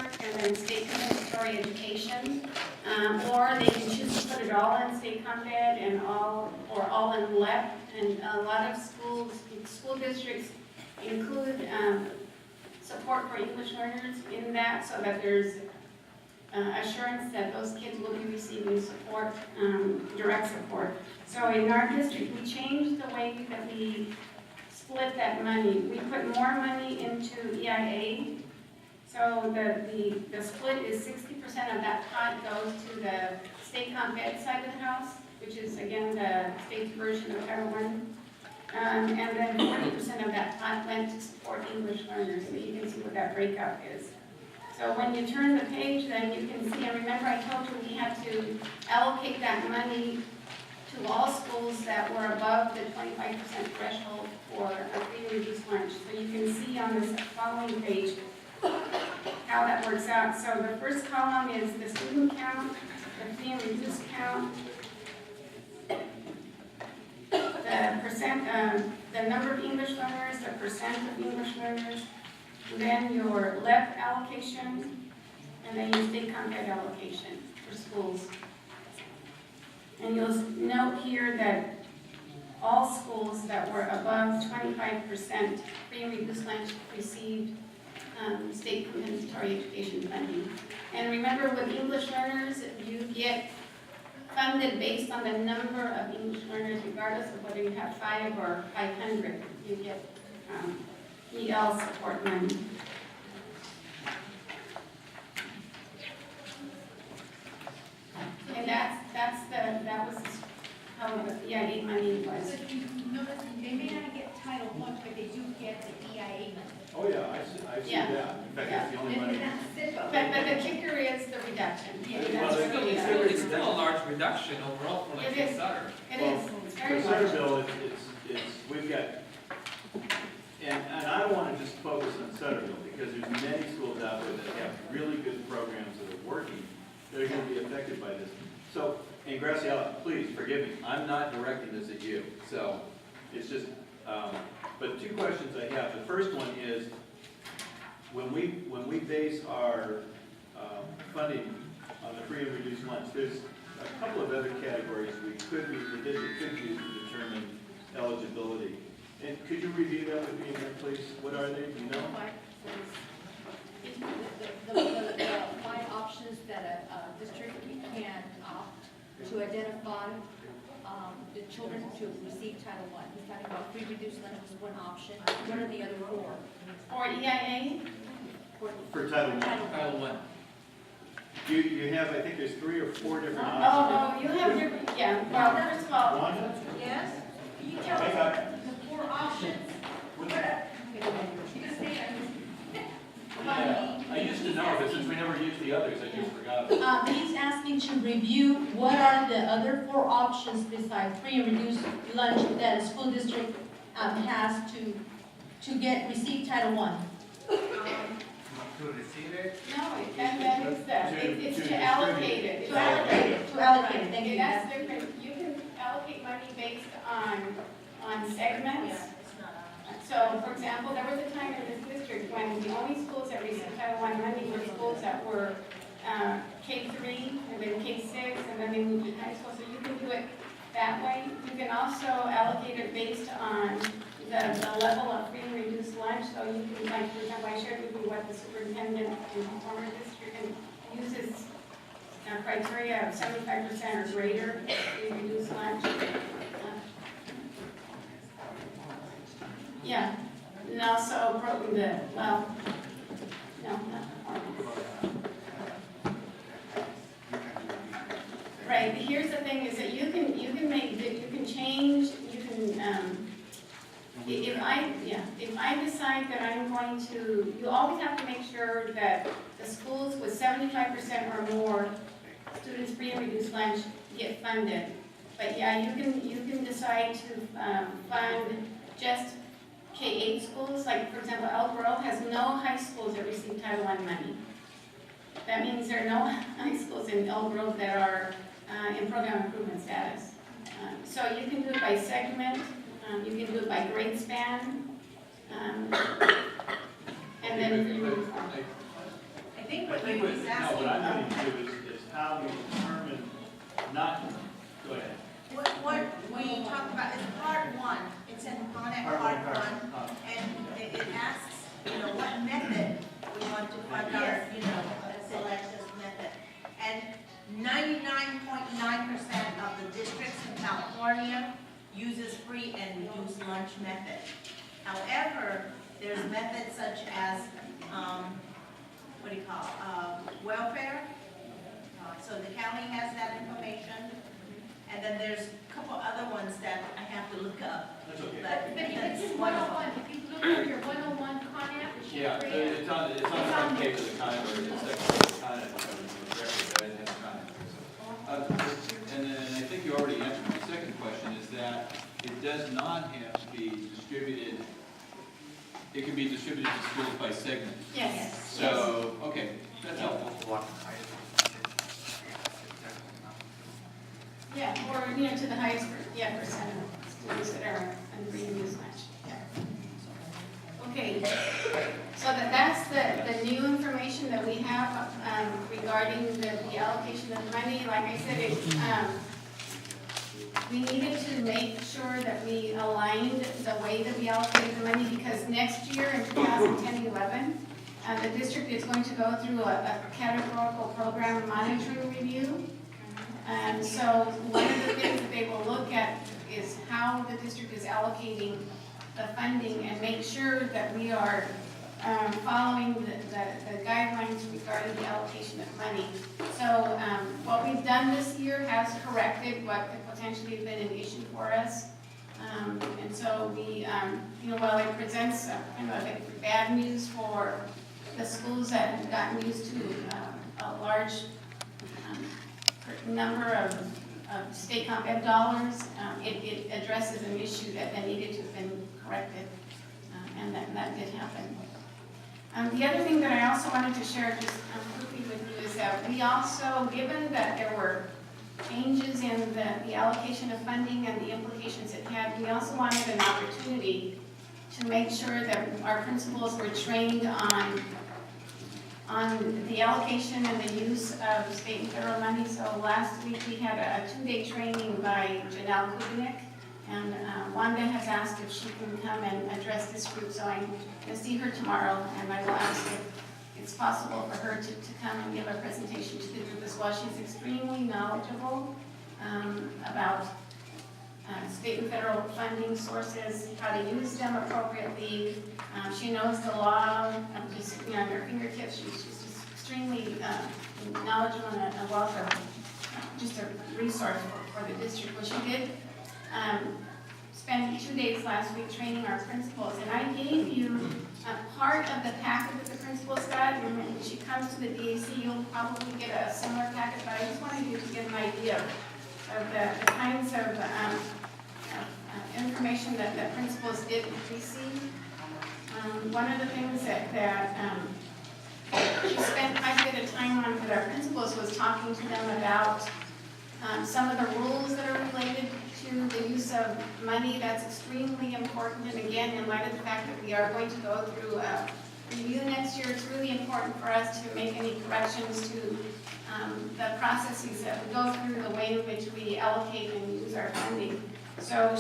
Start and then state compensatory education. Or they can choose to put it all in state comp ed and all in LEP. And a lot of school districts include support for English learners in that, so that there's assurance that those kids will be receiving support, direct support. So in our district, we changed the way that we split that money. We put more money into EIA. So the split is 60% of that pot goes to the state comp ed side of the house, which is again the state's version of Title I. And then 40% of that pot went to support English learners. So you can see what that breakup is. So when you turn the page, then you can see, and remember I told you we had to allocate that money to all schools that were above the 25% threshold for a free and reduced lunch. So you can see on this following page how that works out. So the first column is the student count, the free and reduced count, the percent, the number of English learners, the percent of English learners, then your LEP allocation, and then your state comp ed allocation for schools. And you'll note here that all schools that were above 25% free and reduced lunch received state compensatory education funding. And remember, with English learners, you get funded based on the number of English learners, regardless of whether you have 5 or 500. You get EL support money. And that was how the EIA money was. But you notice they may not get Title I, but they do get the EIA money. Oh, yeah, I see Yeah. that. In fact, that's the only money. But the kicker is the reduction. Yeah. That's Well, really It's still a large reduction overall for like It is. Sutter. It Well, is. It's For very large. Sutterville, we've got, and I don't want to just focus on Sutterville, because there's many schools out there that have really good programs that are working, that are going to be affected by this. So, and Graciela, please forgive me, I'm not directing this at you, so it's just, but 2 questions I have. The first one is, when we base our funding on the free and reduced lunch, there's a couple of other categories we could use to determine eligibility. And could you review that with me again, please? What are they? Do you know? The 5 options that a district can opt to identify the children to receive Title I. He's talking about free reduced lunch is one option. What are the other 4? Or EIA, For Title I. Title I. You have, I think there's 3 or 4 different options. oh, you have different, yeah, well, first of all, One? Yes? Can you tell Hang on. us the 4 options? You just say Yeah, I used to know, but since we never used the others, I just forgot. He's asking to review what are the other 4 options besides free and reduced lunch that a school district has to receive Title I. To receive it, no, that is that, it's To to allocate it. To allocate it, thank you. That's different, you can allocate money based on segments. So, for example, there was a time in this district when the only schools that received Title I money were schools that were K-3, and then K-6, and then they moved to high school, so you can do it that way. You can also allocate it based on the level of free and reduced lunch, so you can, like, for example, I shared with you what the superintendent in the former district uses criteria of 75% or greater free and reduced lunch. Yeah, and also no, right, but here's the thing, is that you can change, if I decide that I'm going to, you always have to make sure that the schools with 75% or more students free and reduced lunch get funded. But yeah, you can decide to fund just K-8 schools, like for example, Elk Grove has no high schools that receive Title I money. That means there are no high schools in Elk Grove that are in program improvement status. So you can do it by segment, you can do it by grade span, and then I think I what think you what, was no, asking, what I'm getting to is how we determine, not, go ahead. what we talked about is part one, it's in Connect part one, and it asks, what method we want to fund our, selections method. And 99.9% of the districts in California uses free and reduced lunch method. However, there's methods such as, welfare. So the county has that information. And then there's a couple other ones that I have to look up. That's okay. But if that's it's in one of them. 101, if you look at your 101 Conant, which you Yeah, created, it's on the front page of the Conant, or the second page of the Conant, but I didn't have the Conant. And then I think you already answered my second question, is that it does not have to be distributed, it can be distributed to schools by segment. Yes. So, okay, that's helpful. Yeah, or, to the highest, percent of schools that are under reuse lunch. Okay, so that's the new information that we have regarding the allocation of money. Like I said, we needed to make sure that we aligned the way that we allocated the money, because next year in 2010-11, the district is going to go through a categorical program monitoring review. And so one of the things that they will look at is how the district is allocating the funding and make sure that we are following the guidelines regarding the allocation of money. So what we've done this year has corrected what could potentially have been an issue for us. And so we, while it presents bad news for the schools that have gotten used to a large number of state comp ed dollars, it addresses an issue that needed to have been corrected, and that did happen. The other thing that I also wanted to share just quickly with you is that we also, given that there were changes in the allocation of funding and the implications it had, we also wanted an opportunity to make sure that our principals were trained on the allocation and the use of state and federal money. So last week we had a 2-day training by Janelle Kubinick, and Wanda has asked if she can come and address this group. So I'm going to see her tomorrow, and I will ask if it's possible for her to come and give a presentation to the group as well. She's extremely knowledgeable about state and federal funding sources, how to use them appropriately. She knows the law just at her fingertips. She's just extremely knowledgeable and a wealth of just a resource for the district. Well, she did spend 2 days last week training our principals, and I gave you a part of the packet that the principals got. And when she comes to the DAC, you'll probably get a similar packet, but I just wanted you to get an idea of the kinds of information that the principals did receive. One of the things that she spent quite a bit of time on with our principals was talking to them about some of the rules that are related to the use of money. That's extremely important, and again, in light of the fact that we are going to go through a review next year, it's really important for us to make any corrections to the processes that we go through, the way in which we allocate and use our funding. So